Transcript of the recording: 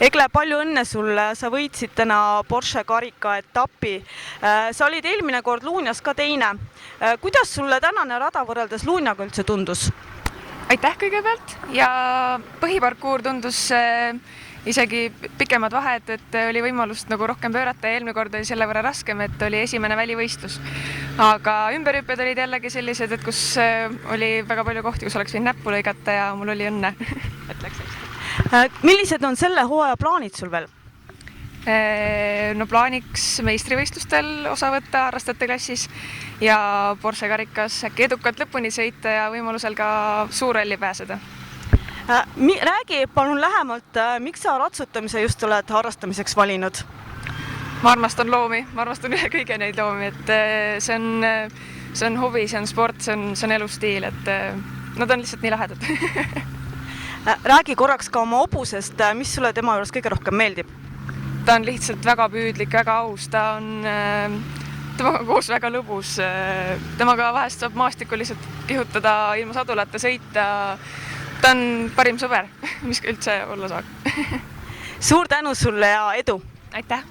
Egle, palju õnne sulle, sa võitsid täna Porsche karika etapi. Sa olid eelmine kord Luunjas ka teine. Kuidas sulle tänane rada võrreldes Luunjaga üldse tundus? Aitäh kõigepealt ja põhiparkuur tundus isegi pikemad vahed, et oli võimalust nagu rohkem pöörata ja eelmine kord oli selle võrra raskem, et oli esimene välivõistlus. Aga ümberhüpped olid jällegi sellised, et kus oli väga palju kohti, kus oleks võinud näppu lõigata ja mul oli õnne, et läks hästi. Millised on selle hooaja plaanid sul veel? No plaaniks meistrivõistlustel osa võtta harrastajate klassis ja Porsche karikas äkki edukalt lõpuni sõita ja võimalusel ka suurralli pääseda. Räägi palun lähemalt, miks sa ratsutamise just oled harrastamiseks valinud? Ma armastan loomi, ma armastan üle kõige neid loomi, et see on hobi, see on sport, see on elustiil, et nad on lihtsalt nii lahedad. Räägi korraks ka oma hobusest, mis sulle tema juures kõige rohkem meeldib? Ta on lihtsalt väga püüdlik, väga aus, ta on temaga koos väga lõbus. Temaga vahest saab maastikul lihtsalt kihutada ilma sadulata sõita. Ta on parim sõber, mis üldse olla saab. Suur tänu sulle ja edu! Aitäh!